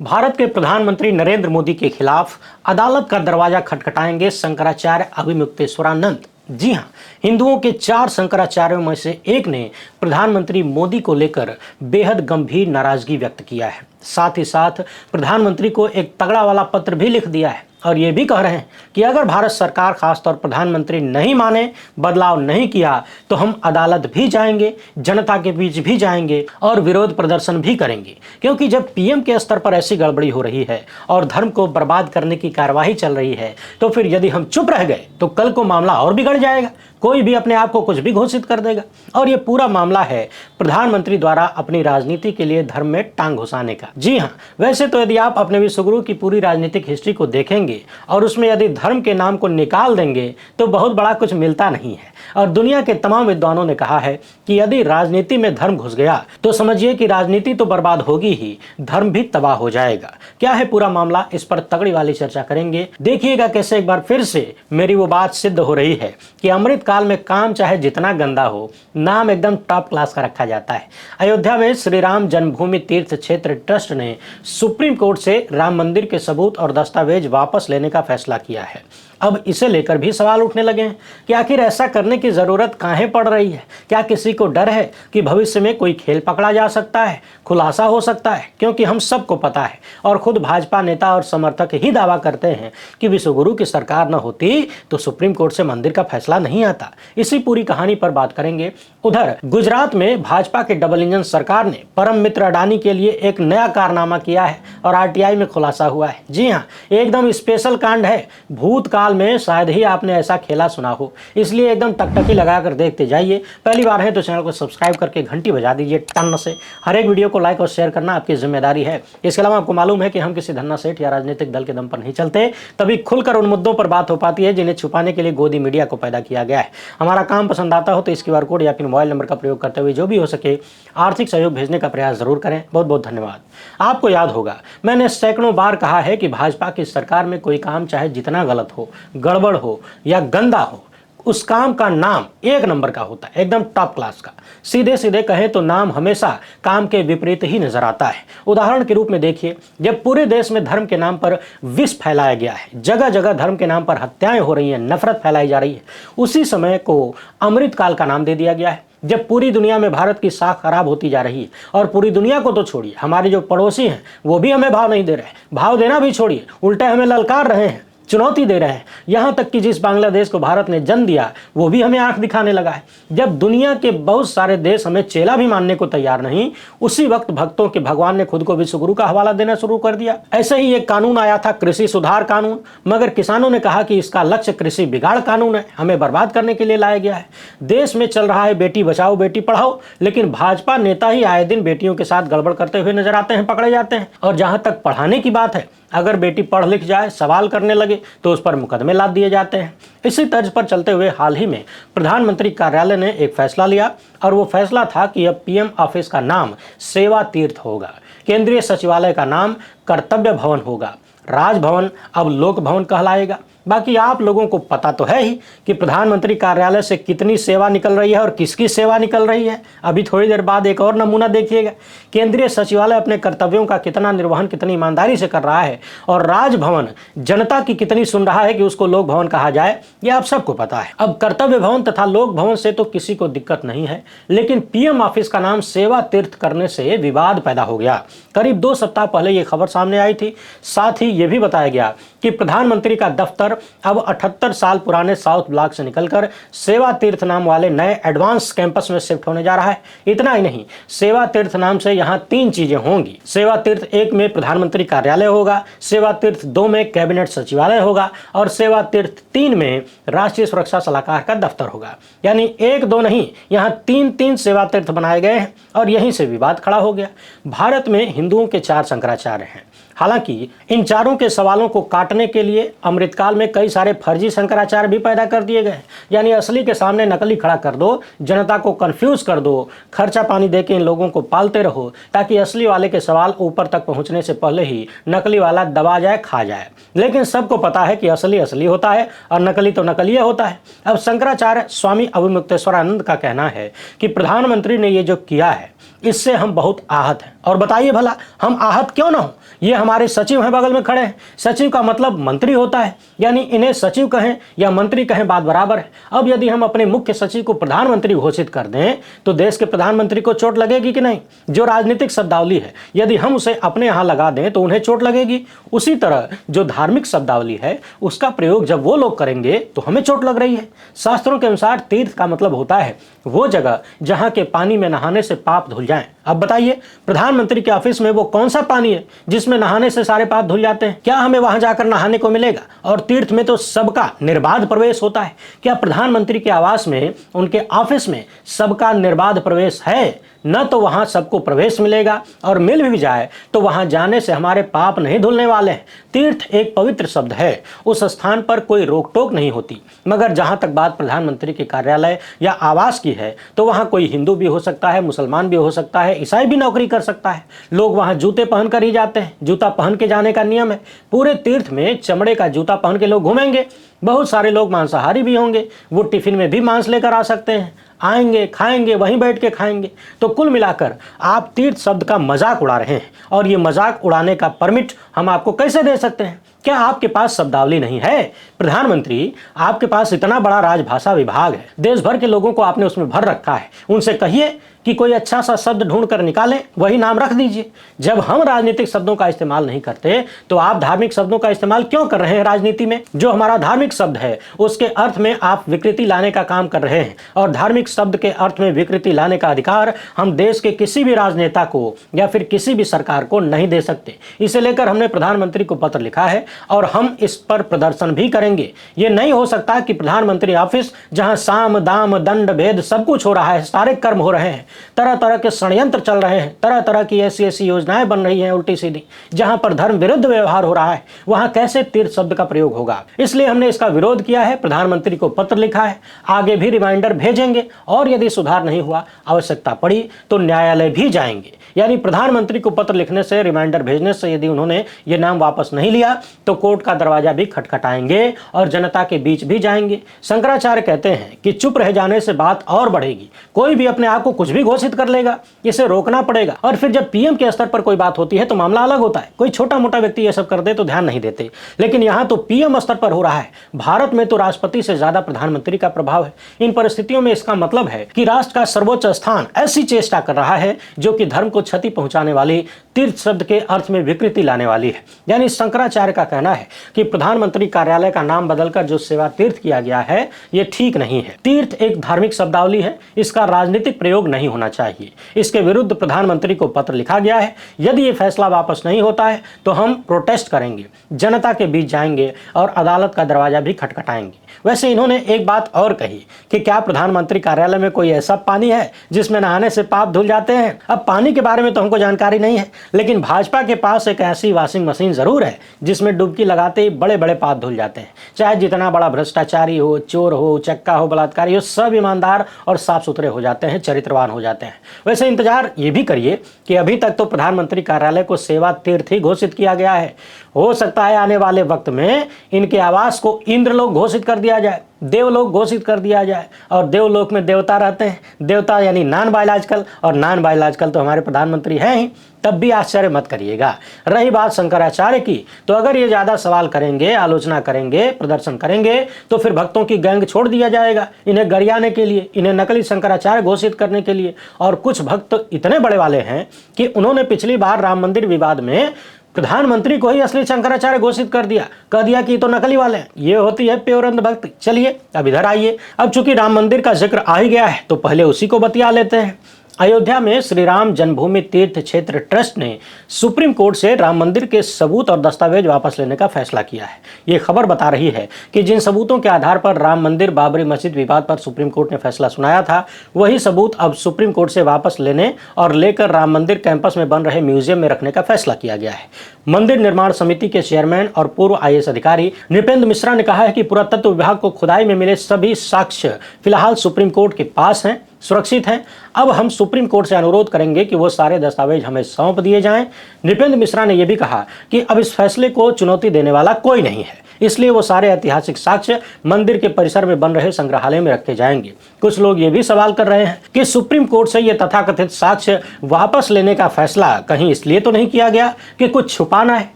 भारत के प्रधानमंत्री नरेंद्र मोदी के खिलाफ अदालत का दरवाजा खटखटाएंगे शंकराचार्य अभिमुक्तेश्वरानंद। जी हां, हिंदुओं के 4 शंकराचार्यों में से एक ने प्रधानमंत्री मोदी को लेकर बेहद गंभीर नाराजगी व्यक्त किया है। साथ ही साथ प्रधानमंत्री को एक तगड़ा वाला पत्र भी लिख दिया है और ये भी कह रहे हैं कि अगर भारत सरकार, खासतौर प्रधानमंत्री नहीं माने, बदलाव नहीं किया तो हम अदालत भी जाएंगे, जनता के बीच भी जाएंगे और विरोध प्रदर्शन भी करेंगे। क्योंकि जब पीएम के स्तर पर ऐसी गड़बड़ी हो रही है और धर्म को बर्बाद करने की कार्यवाही चल रही है, तो फिर यदि हम चुप रह गए तो कल को मामला और बिगड़ जाएगा। कोई भी अपने आप को कुछ भी घोषित कर देगा और ये पूरा मामला है प्रधानमंत्री द्वारा अपनी राजनीति के लिए धर्म में टांग घुसाने का। जी हाँ, वैसे तो यदि आप अपने विश्वगुरु की पूरी राजनीतिक हिस्ट्री को देखेंगे और उसमें यदि धर्म के नाम को निकाल देंगे तो बहुत बड़ा कुछ मिलता नहीं है। और दुनिया के तमाम विद्वानों ने कहा है कि यदि राजनीति में धर्म घुस गया तो समझिए कि राजनीति तो बर्बाद होगी ही, धर्म भी तबाह हो जाएगा। क्या है पूरा मामला, इस पर तगड़ी वाली चर्चा करेंगे। देखिएगा कैसे एक बार फिर से मेरी वो बात सिद्ध हो रही है कि अमृत काल में काम चाहे जितना गंदा हो, नाम एकदम टॉप क्लास का रखा जाता है। अयोध्या में श्री राम जन्मभूमि तीर्थ क्षेत्र ट्रस्ट ने सुप्रीम कोर्ट से राम मंदिर के सबूत और दस्तावेज वापस लेने का फैसला किया है। अब इसे लेकर भी सवाल उठने लगे हैं कि आखिर ऐसा करने की जरूरत काहे पड़ रही है। क्या किसी को डर है कि भविष्य में कोई खेल पकड़ा जा सकता है, खुलासा हो सकता है? क्योंकि हम सबको पता है और खुद भाजपा नेता और समर्थक ही दावा करते हैं कि विश्वगुरु की सरकार न होती तो सुप्रीम कोर्ट से मंदिर का फैसला नहीं आता। इसी पूरी कहानी पर बात करेंगे। उधर गुजरात में भाजपा के डबल इंजन सरकार ने परम मित्र अडानी के लिए एक नया कारनामा किया है और आरटीआई में खुलासा हुआ है। जी हाँ, एकदम स्पेशल कांड है। भूतकाल में शायद ही आपने ऐसा खेला सुना हो, इसलिए एकदम टकटकी लगाकर देखते जाइए। पहली बार है तो चैनल को सब्सक्राइब करके घंटी बजा दीजिए टन से। हर एक वीडियो को लाइक और शेयर करना आपकी जिम्मेदारी है। इसके अलावा आपको मालूम है कि हम किसी धन्ना सेठ या राजनीतिक दल के दम पर नहीं चलते, तभी खुलकर उन मुद्दों पर बात हो पाती है जिन्हें छुपाने के लिए गोदी मीडिया को पैदा किया गया है। हमारा काम पसंद आता हो तो इस QR कोड या फिर मोबाइल नंबर का प्रयोग करते हुए जो भी हो सके आर्थिक सहयोग भेजने का प्रयास जरूर करें। बहुत बहुत धन्यवाद। आपको याद होगा मैंने सैकड़ों बार कहा है कि भाजपा की सरकार में कोई काम चाहे जितना गलत हो, गड़बड़ हो या गंदा हो, उस काम का नाम एक नंबर का होता है, एकदम टॉप क्लास का। सीधे सीधे कहें तो नाम हमेशा काम के विपरीत ही नजर आता है। उदाहरण के रूप में देखिए, जब पूरे देश में धर्म के नाम पर विष फैलाया गया है, जगह जगह धर्म के नाम पर हत्याएं हो रही हैं, नफरत फैलाई जा रही है, उसी समय को अमृतकाल का नाम दे दिया गया है। जब पूरी दुनिया में भारत की साख खराब होती जा रही है और पूरी दुनिया को तो छोड़िए, हमारे जो पड़ोसी हैं वो भी हमें भाव नहीं दे रहे, भाव देना भी छोड़िए, उल्टे हमें ललकार रहे हैं, चुनौती दे रहे हैं। यहाँ तक कि जिस बांग्लादेश को भारत ने जन्म दिया वो भी हमें आंख दिखाने लगा है। जब दुनिया के बहुत सारे देश हमें चेला भी मानने को तैयार नहीं, उसी वक्त भक्तों के भगवान ने खुद को विश्वगुरु का हवाला देना शुरू कर दिया। ऐसे ही एक कानून आया था, कृषि सुधार कानून, मगर किसानों ने कहा कि इसका लक्ष्य कृषि बिगाड़ कानून है, हमें बर्बाद करने के लिए लाया गया है। देश में चल रहा है बेटी बचाओ बेटी पढ़ाओ, लेकिन भाजपा नेता ही आए दिन बेटियों के साथ गड़बड़ करते हुए नजर आते हैं, पकड़े जाते हैं। और जहां तक पढ़ाने की बात है, अगर बेटी पढ़ लिख जाए, सवाल करने लगे तो उस पर मुकदमे लाद दिए जाते हैं। इसी तर्ज पर चलते हुए हाल ही में प्रधानमंत्री कार्यालय ने एक फैसला लिया और वो फैसला था कि अब पीएम ऑफिस का नाम सेवा तीर्थ होगा, केंद्रीय सचिवालय का नाम कर्तव्य भवन होगा, राजभवन अब लोक भवन कहलाएगा। बाकी आप लोगों को पता तो है ही कि प्रधानमंत्री कार्यालय से कितनी सेवा निकल रही है और किसकी सेवा निकल रही है। अभी थोड़ी देर बाद एक और नमूना देखिएगा। केंद्रीय सचिवालय अपने कर्तव्यों का कितना निर्वहन, कितनी ईमानदारी से कर रहा है, और राजभवन जनता की कितनी सुन रहा है कि उसको लोक भवन कहा जाए, ये आप सबको पता है। अब कर्तव्य भवन तथा लोक भवन से तो किसी को दिक्कत नहीं है, लेकिन पीएम ऑफिस का नाम सेवा तीर्थ करने से विवाद पैदा हो गया। करीब 2 सप्ताह पहले ये खबर सामने आई थी। साथ ही ये भी बताया गया कि प्रधानमंत्री का दफ्तर अब 78 साल पुराने साउथ ब्लॉक से निकलकर सेवा तीर्थ नाम वाले नए एडवांस कैंपस में शिफ्ट होने जा रहा है। इतना ही नहीं, सेवा तीर्थ नाम से यहाँ 3 चीजें होंगी। सेवा तीर्थ 1 में प्रधानमंत्री कार्यालय होगा, सेवा तीर्थ 2 में कैबिनेट सचिवालय होगा और सेवा तीर्थ 3 में राष्ट्रीय सुरक्षा सलाहकार का दफ्तर होगा। यानी 1 2 नहीं, यहाँ 3 सेवा तीर्थ बनाए गए हैं और यहीं से विवाद खड़ा हो गया। भारत में हिंदुओं के 4 शंकराचार्य हैं। हालांकि इन चारों के सवालों को काटने के लिए अमृतकाल में कई सारे फर्जी शंकराचार्य भी पैदा कर दिए गए। यानी असली के सामने नकली खड़ा कर दो, जनता को कंफ्यूज कर दो, खर्चा पानी देके इन लोगों को पालते रहो ताकि असली वाले के सवाल ऊपर तक पहुंचने से पहले ही नकली वाला दबा जाए, खा जाए। लेकिन सबको पता है कि असली असली होता है और नकली तो नकली होता है। अब शंकराचार्य स्वामी अभिमुक्तेश्वरानंद का कहना है कि प्रधानमंत्री ने ये जो किया है इससे हम बहुत आहत हैं। और बताइए भला हम आहत क्यों ना हो, ये हमारे सचिव हैं, बगल में खड़े हैं। सचिव का मतलब मंत्री होता है, यानी इन्हें सचिव कहें या मंत्री कहें बात बराबर है। अब यदि हम अपने मुख्य सचिव को प्रधानमंत्री घोषित कर दें तो देश के प्रधानमंत्री को चोट लगेगी कि नहीं? जो राजनीतिक शब्दावली है यदि हम उसे अपने यहाँ लगा दें तो उन्हें चोट लगेगी। उसी तरह जो धार्मिक शब्दावली है उसका प्रयोग जब वो लोग करेंगे तो हमें चोट लग रही है। शास्त्रों के अनुसार तीर्थ का मतलब होता है वो जगह जहां के पानी में नहाने से पाप धुल जाएं। अब बताइए, प्रधानमंत्री के ऑफिस में वो कौन सा पानी है जिसमें नहाने से सारे पाप धुल जाते हैं? क्या हमें वहां जाकर नहाने को मिलेगा? और तीर्थ में तो सबका निर्बाध प्रवेश होता है। क्या प्रधानमंत्री के आवास में, उनके ऑफिस में सबका निर्बाध प्रवेश है? न तो वहां सबको प्रवेश मिलेगा, और मिल भी जाए तो वहां जाने से हमारे पाप नहीं धुलने वाले हैं। तीर्थ एक पवित्र शब्द है, उस स्थान पर कोई रोक टोक नहीं होती। मगर जहां तक बात प्रधानमंत्री के कार्यालय या आवास की है तो वहां कोई हिंदू भी हो सकता है, मुसलमान भी हो सकता है, ईसाई भी नौकरी कर सकता है। लोग वहां जूते पहन कर ही जाते हैं, जूता पहन के जाने का नियम है। पूरे तीर्थ में चमड़े का जूता पहन के लोग घूमेंगे। बहुत सारे लोग मांसाहारी भी होंगे, वो टिफिन में भी मांस लेकर आ सकते हैं, आएंगे, खाएंगे, वहीं बैठ के खाएंगे। तो कुल मिलाकर आप तीर्थ शब्द का मजाक उड़ा रहे हैं, और ये मजाक उड़ाने का परमिट हम आपको कैसे दे सकते हैं? क्या आपके पास शब्दावली नहीं है? प्रधानमंत्री, आपके पास इतना बड़ा राजभाषा विभाग है, देश भर के लोगों को आपने उसमें भर रखा है। उनसे कहिए कि कोई अच्छा सा शब्द ढूंढ कर निकालें, वही नाम रख दीजिए। जब हम राजनीतिक शब्दों का इस्तेमाल नहीं करते तो आप धार्मिक शब्दों का इस्तेमाल क्यों कर रहे हैं राजनीति में? जो हमारा धार्मिक शब्द है उसके अर्थ में आप विकृति लाने का काम कर रहे हैं, और धार्मिक शब्द के अर्थ में विकृति लाने का अधिकार हम देश के किसी भी राजनेता को या फिर किसी भी सरकार को नहीं दे सकते। इसे लेकर हमने प्रधानमंत्री को पत्र लिखा है और हम इस पर प्रदर्शन भी करेंगे। ये नहीं हो सकता कि प्रधानमंत्री ऑफिस, जहां साम दाम दंड भेद सब कुछ हो रहा है, सारे कर्म हो रहे हैं, तरह तरह के षड्यंत्र चल रहे हैं, तरह तरह की ऐसी ऐसी योजनाएं बन रही हैं उल्टी सीधी, जहां पर धर्म विरुद्ध व्यवहार हो रहा है, वहां कैसे तीर्थ शब्द का प्रयोग होगा? इसलिए हमने इसका विरोध किया है, प्रधानमंत्री को पत्र लिखा है, आगे भी रिमाइंडर भेजेंगे, और यदि सुधार नहीं हुआ, आवश्यकता पड़ी तो न्यायालय भी जाएंगे। यानी प्रधानमंत्री को पत्र लिखने से, रिमाइंडर भेजने से यदि उन्होंने ये नाम वापस नहीं लिया तो कोर्ट का दरवाजा भी खटखटाएंगे और जनता के बीच भी जाएंगे। शंकराचार्य कहते हैं कि चुप रह जाने से बात और बढ़ेगी। कोई भी अपने आप को कुछ भी घोषित कर लेगा, इसे रोकना पड़ेगा। और फिर जब पीएम के स्तर पर कोई बात होती है तो मामला अलग होता है। कोई छोटा मोटा व्यक्ति ये सब कर दे तो ध्यान नहीं देते, लेकिन यहाँ तो पीएम स्तर पर हो रहा है। भारत में तो राष्ट्रपति से ज्यादा प्रधानमंत्री का प्रभाव है। इन परिस्थितियों में इसका मतलब है कि राष्ट्र का सर्वोच्च स्थान ऐसी चेष्टा कर रहा है जो कि धर्म को क्षति पहुंचाने वाली, तीर्थ शब्द के अर्थ में विकृति लाने वाली है। यानी शंकराचार्य का कहना है कि प्रधानमंत्री कार्यालय का नाम बदलकर जो सेवा तीर्थ किया गया है ये ठीक नहीं है। तीर्थ एक धार्मिक शब्दावली है, इसका राजनीतिक प्रयोग नहीं होना चाहिए। इसके विरुद्ध प्रधानमंत्री को पत्र लिखा गया है। यदि ये फैसला वापस नहीं होता है तो हम प्रोटेस्ट करेंगे, जनता के बीच जाएंगे और अदालत का दरवाजा भी खटखटाएंगे। वैसे इन्होंने एक बात और कही कि क्या प्रधानमंत्री कार्यालय में कोई ऐसा पानी है जिसमें नहाने से पाप धुल जाते हैं? अब पानी के बारे में तो हमको जानकारी नहीं है, लेकिन भाजपा के पास एक ऐसी वॉशिंग मशीन जरूर है जिसमें डुबकी लगाते ही बड़े बड़े पाप धुल जाते हैं। चाहे जितना बड़ा भ्रष्टाचारी हो, चोर हो, चक्का हो, बलात्कारी हो, सब ईमानदार और साफ सुथरे हो जाते हैं, चरित्रवान हो जाते हैं। वैसे इंतजार ये भी करिए कि अभी तक तो प्रधानमंत्री कार्यालय को सेवा तीर्थ ही घोषित किया गया है। हो सकता है आने वाले वक्त में इनके आवास को इंद्रलोक घोषित कर दिया जाए, देवलोक घोषित कर दिया जाए, और देवलोक में देवता रहते हैं। देवता यानी नॉन बायोलॉजिकल, और नॉन बायोलॉजिकल तो हमारे प्रधानमंत्री हैं ही, तब भी आश्चर्य मत करिएगा। रही बात शंकराचार्य की, तो अगर ये ज्यादा सवाल करेंगे, आलोचना करेंगे, प्रदर्शन करेंगे तो फिर भक्तों की गैंग छोड़ दिया जाएगा इन्हें गरियाने के लिए, इन्हें नकली शंकराचार्य घोषित करने के लिए। और कुछ भक्त इतने बड़े वाले हैं कि उन्होंने पिछली बार राम मंदिर विवाद में प्रधानमंत्री को ही असली शंकराचार्य घोषित कर दिया, कह दिया कि तो नकली वाले हैं। ये होती है प्योर अंधभक्ति। चलिए अब इधर आइए। अब चूंकि राम मंदिर का जिक्र आ ही गया है तो पहले उसी को बतिया लेते हैं। अयोध्या में श्री राम जन्मभूमि तीर्थ क्षेत्र ट्रस्ट ने सुप्रीम कोर्ट से राम मंदिर के सबूत और दस्तावेज वापस लेने का फैसला किया है। ये खबर बता रही है कि जिन सबूतों के आधार पर राम मंदिर बाबरी मस्जिद विवाद पर सुप्रीम कोर्ट ने फैसला सुनाया था, वही सबूत अब सुप्रीम कोर्ट से वापस लेने और लेकर राम मंदिर कैंपस में बन रहे म्यूजियम में रखने का फैसला किया गया है। मंदिर निर्माण समिति के चेयरमैन और पूर्व आईएएस अधिकारी नृपेंद्र मिश्रा ने कहा है कि पुरातत्व विभाग को खुदाई में मिले सभी साक्ष्य फिलहाल सुप्रीम कोर्ट के पास हैं, सुरक्षित हैं। अब हम सुप्रीम कोर्ट से अनुरोध करेंगे कि वो सारे दस्तावेज हमें सौंप दिए जाएं। नृपेंद्र मिश्रा ने यह भी कहा कि अब इस फैसले को चुनौती देने वाला कोई नहीं है। इसलिए वो सारे ऐतिहासिक साक्ष्य मंदिर के परिसर में बन रहे संग्रहालय में रखे जाएंगे। कुछ लोग ये भी सवाल कर रहे हैं कि सुप्रीम कोर्ट से ये तथाकथित साक्ष्य वापस लेने का फैसला कहीं इसलिए तो नहीं किया गया कि कुछ छुपाना है।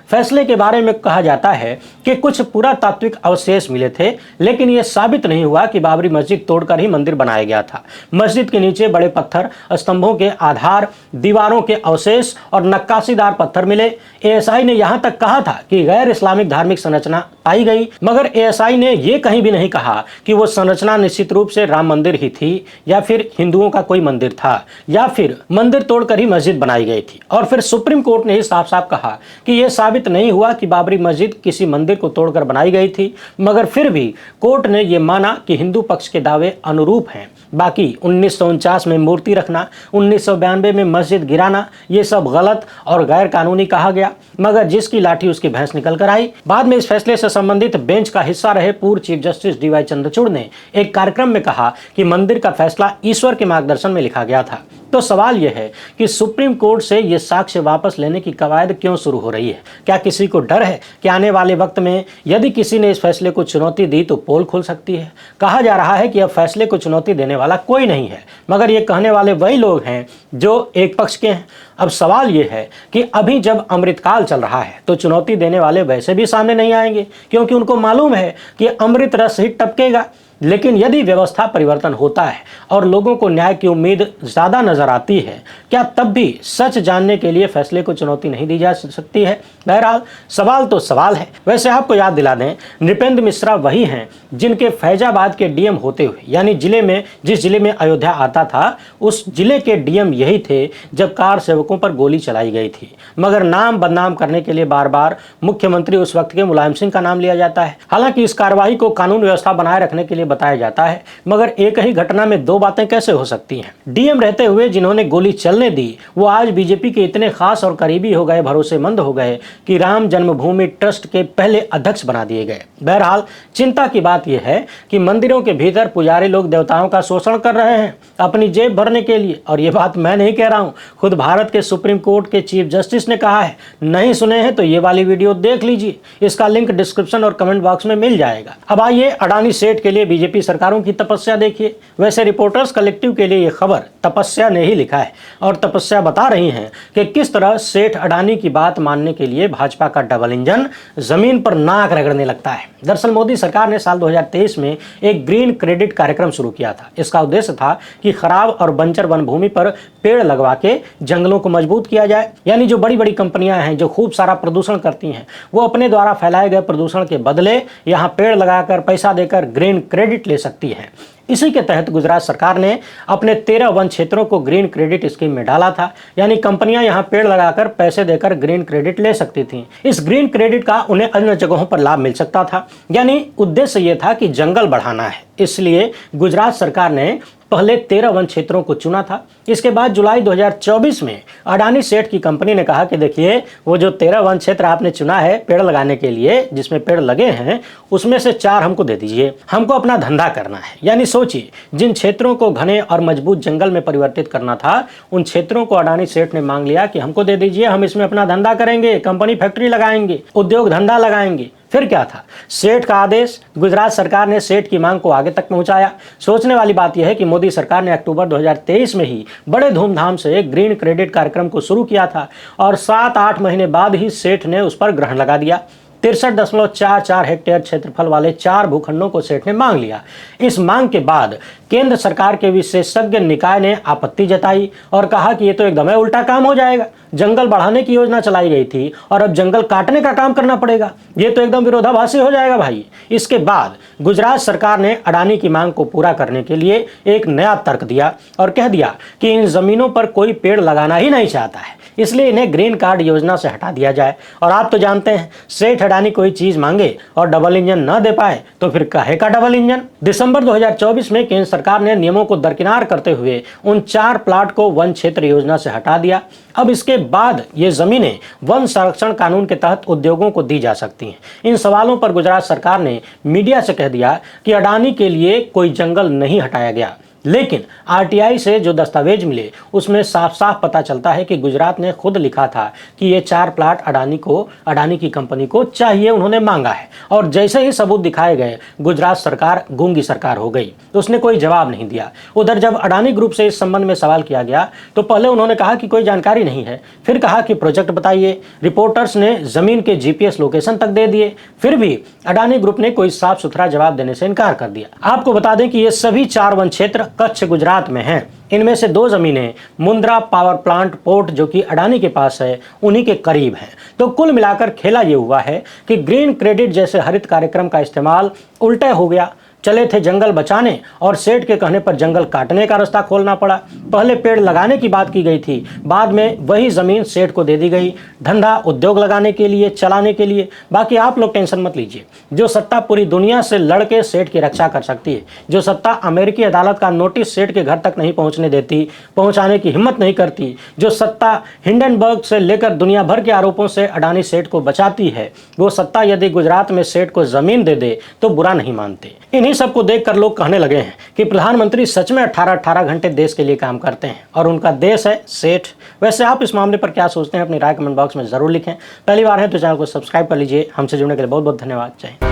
फैसले के बारे में कहा जाता है कि कुछ पुरातात्विक अवशेष मिले थे, लेकिन यह साबित नहीं हुआ कि बाबरी मस्जिद तोड़कर ही मंदिर बनाया गया था। मस्जिद के नीचे बड़े पत्थर, स्तंभों के आधार, दीवारों के अवशेष और नक्काशीदार पत्थर मिले। एएसआई ने यहां तक कहा था कि गैर इस्लामिक धार्मिक संरचना पाई गई, मगर एएसआई ने यह कहीं भी नहीं कहा कि वो संरचना निश्चित रूप से राम मंदिर ही थी या फिर हिंदुओं का कोई मंदिर था या फिर मंदिर तोड़कर ही मस्जिद बनाई गई थी। और फिर सुप्रीम कोर्ट ने ही साफ साफ कहा कि यह साबित नहीं हुआ कि बाबरी मस्जिद किसी मंदिर को तोड़कर बनाई गई थी, मगर फिर भी कोर्ट ने यह माना कि हिंदू पक्ष के दावे अनुरूप हैं। बाकी 1949 में मूर्ति रखना, 1992 में मस्जिद गिराना, ये सब गलत और गैर कानूनी कहा गया, मगर जिसकी लाठी उसकी भैंस निकल कर आई। बाद में इस फैसले से संबंधित बेंच का हिस्सा रहे पूर्व चीफ जस्टिस डीवाई चंद्रचूड़ ने एक कार्यक्रम में कहा कि मंदिर का फैसला ईश्वर के मार्गदर्शन में लिखा गया था। तो सवाल यह है कि सुप्रीम कोर्ट से यह साक्ष्य वापस लेने की कवायद क्यों शुरू हो रही है? क्या किसी को डर है कि आने वाले वक्त में यदि किसी ने इस फैसले को चुनौती दी तो पोल खुल सकती है? कहा जा रहा है कि अब फैसले को चुनौती देने वाला कोई नहीं है, मगर ये कहने वाले वही लोग हैं जो एक पक्ष के हैं। अब सवाल यह है कि अभी जब अमृतकाल चल रहा है तो चुनौती देने वाले वैसे भी सामने नहीं आएंगे, क्योंकि उनको मालूम है कि अमृत रस ही टपकेगा। लेकिन यदि व्यवस्था परिवर्तन होता है और लोगों को न्याय की उम्मीद ज़्यादा नजर आती है, क्या तब भी सच जानने के लिए फैसले को चुनौती नहीं दी जा सकती है? बहरहाल सवाल तो सवाल है। वैसे आपको याद दिला दें, नृपेंद्र मिश्रा वही हैं जिनके फैजाबाद के डीएम होते हुए, यानी जिस जिले में अयोध्या आता था उस जिले के डीएम यही थे जब कार सेवकों पर गोली चलाई गई थी। मगर नाम बदनाम करने के लिए बार बार मुख्यमंत्री उस वक्त के मुलायम सिंह का नाम लिया जाता है। हालांकि इस कार्रवाई को कानून व्यवस्था बनाए रखने के लिए बताया जाता है, मगर एक ही घटना में दो बातें कैसे हो सकती हैं? डीएम रहते हुए जिन्होंने गोली चलने दी वो आज बीजेपी के इतने खास और करीबी हो गए, भरोसेमंद हो गए कि राम जन्मभूमि ट्रस्ट के पहले अध्यक्ष बना दिए गए। बहरहाल चिंता की बात यह है कि मंदिरों के भीतर पुजारी लोग देवताओं का शोषण कर रहे हैं अपनी जेब भरने के लिए। और ये बात मैं नहीं कह रहा हूं, खुद भारत के सुप्रीम कोर्ट के चीफ जस्टिस ने कहा है। नहीं सुने हैं तो ये वाली वीडियो देख लीजिए, इसका लिंक डिस्क्रिप्शन और कमेंट बॉक्स में मिल जाएगा। अब आइए अडानी सेठ के लिए बीजेपी सरकारों की तपस्या देखिए। वैसे रिपोर्टर्स कलेक्टिव के लिए यह खबर तपस्या ने ही लिखा है और तपस्या बता रही हैं कि किस तरह सेठ अडानी की बात मानने के लिए भाजपा का डबल इंजन जमीन पर नाक रगड़ने लगता है। दरअसल मोदी सरकार ने साल 2023 में एक ग्रीन क्रेडिट कार्यक्रम शुरू किया था। इसका उद्देश्य था कि खराब और बंजर वन भूमि पर पेड़ लगवा के जंगलों को मजबूत किया जाए। यानी जो बड़ी बड़ी कंपनियां हैं जो खूब सारा प्रदूषण करती हैं, वो अपने द्वारा फैलाए गए प्रदूषण के बदले यहाँ पेड़ लगाकर पैसा देकर ग्रीन क्रेडिट ले सकती है। इसी के तहत गुजरात सरकार ने अपने 13 वन क्षेत्रों को ग्रीन क्रेडिट स्कीम में डाला था। यानी कंपनियां यहां पेड़ लगाकर पैसे देकर ग्रीन क्रेडिट ले सकती थीं। इस ग्रीन क्रेडिट का उन्हें अन्य जगहों पर लाभ मिल सकता था। यानी उद्देश्य यह था कि जंगल बढ़ाना है, इसलिए गुजरात सरकार ने पहले 13 वन क्षेत्रों को चुना था। इसके बाद जुलाई 2024 में अडानी सेठ की कंपनी ने कहा कि देखिए वो जो 13 वन क्षेत्र आपने चुना है पेड़ लगाने के लिए, जिसमें पेड़ लगे हैं, उसमें से 4 हमको दे दीजिए, हमको अपना धंधा करना है। यानी सोचिए, जिन क्षेत्रों को घने और मजबूत जंगल में परिवर्तित करना था उन क्षेत्रों को अडानी सेठ ने मांग लिया कि हमको दे दीजिए, हम इसमें अपना धंधा करेंगे, कंपनी फैक्ट्री लगाएंगे, उद्योग धंधा लगाएंगे। फिर क्या था, सेठ का आदेश। गुजरात सरकार ने सेठ की मांग को आगे तक पहुंचाया। सोचने वाली बात यह है कि मोदी सरकार ने अक्टूबर 2023 में ही बड़े धूमधाम से ग्रीन क्रेडिट कार्यक्रम को शुरू किया था और 7-8 महीने बाद ही सेठ ने उस पर ग्रहण लगा दिया। 63.44 हेक्टेयर क्षेत्रफल वाले 4 भूखंडों को सेठ ने मांग लिया। इस मांग के बाद केंद्र सरकार के विशेषज्ञ निकाय ने आपत्ति जताई और कहा कि ये तो एकदम उल्टा काम हो जाएगा। जंगल बढ़ाने की योजना चलाई गई थी और अब जंगल काटने का काम करना पड़ेगा, ये तो एकदम विरोधाभासी हो जाएगा भाई। इसके बाद गुजरात सरकार ने अडानी की मांग को पूरा करने के लिए एक नया तर्क दिया और कह दिया कि इन जमीनों पर कोई पेड़ लगाना ही नहीं चाहता है, इसलिए इन्हें ग्रीन कार्ड योजना से हटा दिया जाए। और आप तो जानते हैं, सेठ अडानी कोई चीज मांगे और डबल इंजन न दे पाए तो फिर काहे का डबल इंजन। दिसंबर 2024 में केंद्र सरकार ने नियमों को दरकिनार करते हुए उन 4 प्लाट को वन क्षेत्र योजना से हटा दिया। अब इसके बाद ये जमीनें वन संरक्षण कानून के तहत उद्योगों को दी जा सकती हैं। इन सवालों पर गुजरात सरकार ने मीडिया से कह दिया कि अडानी के लिए कोई जंगल नहीं हटाया गया, लेकिन आरटीआई से जो दस्तावेज मिले उसमें साफ साफ पता चलता है कि गुजरात ने खुद लिखा था कि ये 4 प्लाट अडानी की कंपनी को चाहिए, उन्होंने मांगा है। और जैसे ही सबूत दिखाए गए गुजरात सरकार गूंगी सरकार हो गई, तो उसने कोई जवाब नहीं दिया। उधर जब अडानी ग्रुप से इस संबंध में सवाल किया गया तो पहले उन्होंने कहा कि कोई जानकारी नहीं है, फिर कहा कि प्रोजेक्ट बताइए। रिपोर्टर्स ने जमीन के जीपीएस लोकेशन तक दे दिए, फिर भी अडानी ग्रुप ने कोई साफ सुथरा जवाब देने से इनकार कर दिया। आपको बता दें कि ये सभी 4 वन क्षेत्र कच्छ गुजरात में हैं। इनमें से 2 जमीनें मुंद्रा पावर प्लांट पोर्ट जो कि अडानी के पास है, उन्हीं के करीब हैं। तो कुल मिलाकर खेला ये हुआ है कि ग्रीन क्रेडिट जैसे हरित कार्यक्रम का इस्तेमाल उल्टा हो गया। चले थे जंगल बचाने और सेठ के कहने पर जंगल काटने का रास्ता खोलना पड़ा। पहले पेड़ लगाने की बात की गई थी, बाद में वही जमीन सेठ को दे दी गई, धंधा उद्योग लगाने के लिए, चलाने के लिए। बाकी आप लोग टेंशन मत लीजिए, जो सत्ता पूरी दुनिया से लड़के सेठ की रक्षा कर सकती है, जो सत्ता अमेरिकी अदालत का नोटिस सेठ के घर तक नहीं पहुंचने देती, पहुंचाने की हिम्मत नहीं करती, जो सत्ता हिंडनबर्ग से लेकर दुनिया भर के आरोपों से अडानी सेठ को बचाती है, वो सत्ता यदि गुजरात में सेठ को जमीन दे दे तो बुरा नहीं मानते। इन्हीं सबको देखकर लोग कहने लगे हैं कि प्रधानमंत्री सच में 18-18 घंटे देश के लिए काम करते हैं और उनका देश है सेठ। वैसे आप इस मामले पर क्या सोचते हैं, अपनी राय कमेंट बॉक्स में जरूर लिखें। पहली बार है तो चैनल को सब्सक्राइब कर लीजिए। हमसे जुड़ने के लिए बहुत बहुत धन्यवाद। जय हिंद।